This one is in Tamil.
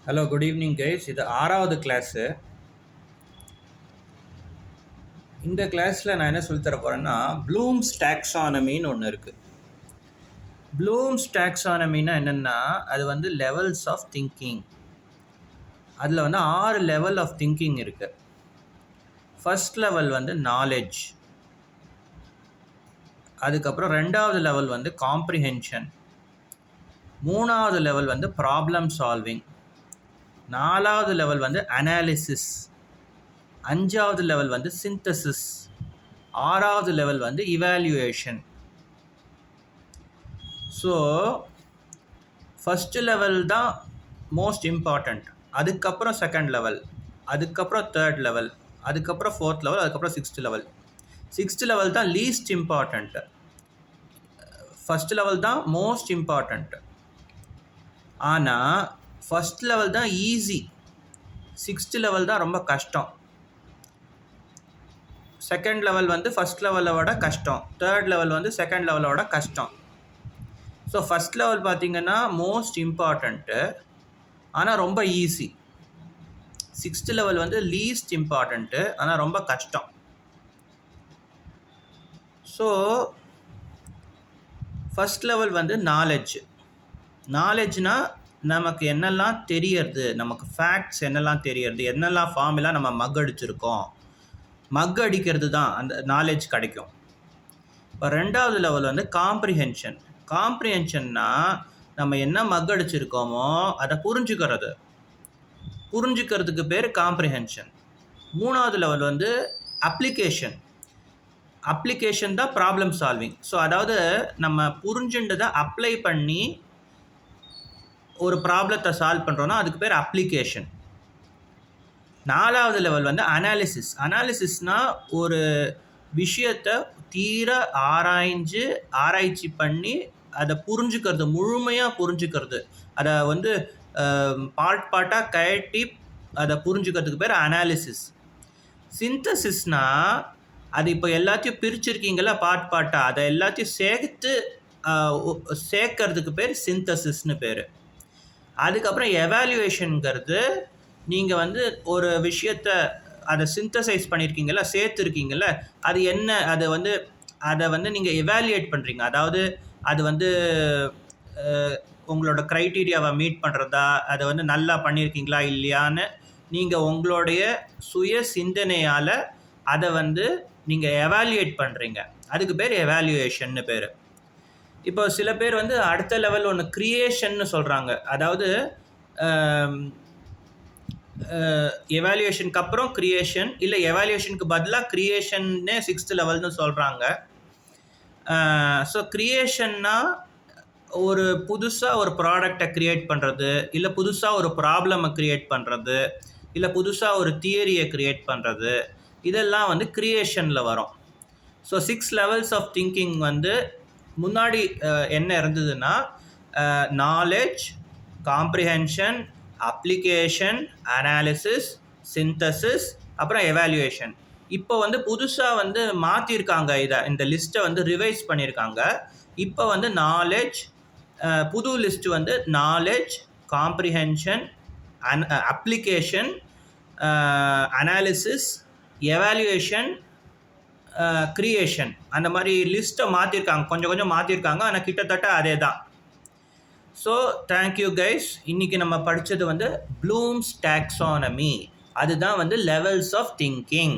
Hello good evening guys. இது 6வது கிளாஸு. இந்த கிளாஸில் நான் என்ன சொல்லித்தர போகிறேன்னா, ப்ளூம்ஸ் டாக்ஸானமின்னு ஒன்று இருக்குது. ப்ளூம்ஸ் டாக்ஸானமின்னா என்னென்னா, அது வந்து லெவல்ஸ் ஆஃப் திங்கிங். அதில் வந்து 6 லெவல் ஆஃப் திங்கிங் இருக்குது. ஃபர்ஸ்ட் லெவல் வந்து நாலேஜ், அதுக்கப்புறம் 2வது லெவல் வந்து காம்ப்ரிஹென்ஷன், 3வது லெவல் வந்து ப்ராப்ளம் சால்விங், 4வது லெவல் வந்து அனாலிசிஸ், 5வது லெவல் வந்து சிந்தசிஸ், 6வது லெவல் வந்து இவாலுவேஷன். ஸோ ஃபஸ்ட்டு லெவல் தான் மோஸ்ட் இம்பார்ட்டண்ட், அதுக்கப்புறம் செகண்ட் லெவல், அதுக்கப்புறம் தேர்ட் லெவல், அதுக்கப்புறம் ஃபோர்த் லெவல், அதுக்கப்புறம் சிக்ஸ்த் லெவல் தான் லீஸ்ட் இம்பார்ட்டண்ட். ஃபஸ்ட் லெவல் தான் மோஸ்ட் இம்பார்ட்டண்ட். ஆனால் ஃபஸ்ட் லெவல் தான் ஈஸி, சிக்ஸ்த் லெவல் தான் ரொம்ப கஷ்டம். செகண்ட் லெவல் வந்து ஃபஸ்ட் லெவலை விட கஷ்டம், தேர்ட் லெவல் வந்து செகண்ட் லெவலோட கஷ்டம். ஸோ ஃபஸ்ட் லெவல் பார்த்திங்கன்னா மோஸ்ட் இம்பார்ட்டண்ட்டு, ஆனால் ரொம்ப ஈஸி. சிக்ஸ்த் லெவல் வந்து லீஸ்ட் இம்பார்ட்டண்ட்டு, ஆனால் ரொம்ப கஷ்டம். ஸோ ஃபஸ்ட் லெவல் வந்து நாலேஜ்னால் நமக்கு என்னெல்லாம் தெரியறது, நமக்கு ஃபேக்ட்ஸ் என்னெல்லாம் தெரியறது, என்னெல்லாம் ஃபார்முலா நம்ம அடிச்சிருக்கோம், அடிக்கிறது தான் அந்த நாலேஜ் கிடைக்கும். இப்போ 2வது லெவல் வந்து காம்ப்ரிஹென்ஷன்னா நம்ம என்ன அடிச்சிருக்கோமோ அதை புரிஞ்சுக்கிறதுக்கு பேர் காம்ப்ரிஹென்ஷன். 3வது லெவல் வந்து அப்ளிகேஷன் தான் ப்ராப்ளம் சால்விங். ஸோ அதாவது நம்ம புரிஞ்சுன்றதை அப்ளை பண்ணி ஒரு ப்ராப்ளத்தை சால்வ் பண்ணுறோன்னா அதுக்கு பேர் அப்ளிகேஷன். 4வது லெவல் வந்து அனாலிசிஸ்னால் ஒரு விஷயத்தை ஆராய்ச்சி பண்ணி அதை முழுமையாக புரிஞ்சுக்கிறது, அதை வந்து பார்ட்டாக கட்டி அதை புரிஞ்சுக்கிறதுக்கு பேர் அனாலிசிஸ். சிந்தசிஸ்னால் அது இப்போ எல்லாத்தையும் பிரிச்சிருக்கீங்களா பார்ட்டாக, அதை எல்லாத்தையும் சேர்க்கறதுக்கு பேர் சிந்தசிஸ்னு பேர். அதுக்கப்புறம் எவாலுவேஷனுங்கிறது, நீங்கள் வந்து ஒரு விஷயத்தை அதை சிந்தசைஸ் பண்ணியிருக்கீங்களா, சேர்த்துருக்கீங்கள, அது என்ன, அதை வந்து நீங்கள் எவாலுவேட் பண்ணுறீங்க. அதாவது அது வந்து உங்களோட க்ரைட்டீரியாவை மீட் பண்ணுறதா, அதை வந்து நல்லா பண்ணியிருக்கீங்களா இல்லையான்னு நீங்கள் உங்களுடைய சுய சிந்தனையால் அதை வந்து நீங்கள் எவாலுவேட் பண்ணுறீங்க. அதுக்கு பேர் எவாலுவேஷன்னு பேர். இப்போ சில பேர் வந்து அடுத்த லெவல் ஒன்று கிரியேஷன்னு சொல்கிறாங்க. அதாவது எவாலுவேஷனுக்கு அப்புறம் கிரியேஷன், இல்லை எவாலுவேஷனுக்கு பதிலாக கிரியேஷன்னே 6th லெவல்னு சொல்கிறாங்க. ஸோ கிரியேஷன்னா ஒரு புதுசாக ஒரு ப்ராடக்டை க்ரியேட் பண்ணுறது, இல்லை புதுசாக ஒரு ப்ராப்ளமை க்ரியேட் பண்ணுறது, இல்லை புதுசாக ஒரு தியரியை க்ரியேட் பண்ணுறது, இதெல்லாம் வந்து கிரியேஷனில் வரும். ஸோ 6 லெவல்ஸ் ஆஃப் திங்கிங் வந்து முன்னாடி என்ன இருந்ததுன்னா, knowledge, comprehension, application, analysis, synthesis, அப்புறம் எவாலுவேஷன். இப்போ வந்து புதுசாக வந்து மாற்றிருக்காங்க, இந்த லிஸ்ட்டை வந்து ரிவைஸ் பண்ணியிருக்காங்க. இப்போ வந்து புது லிஸ்ட் வந்து knowledge, comprehension, application, analysis, evaluation, creation, அந்த மாதிரி லிஸ்ட்டை மாற்றிருக்காங்க. கொஞ்சம் மாற்றிருக்காங்க, ஆனால் கிட்டத்தட்ட அதே தான். So thank you guys. இன்றைக்கி நம்ம படித்தது வந்து ப்ளூம்ஸ் டாக்ஸானமி. அதுதான் வந்து லெவல்ஸ் ஆஃப் திங்கிங்.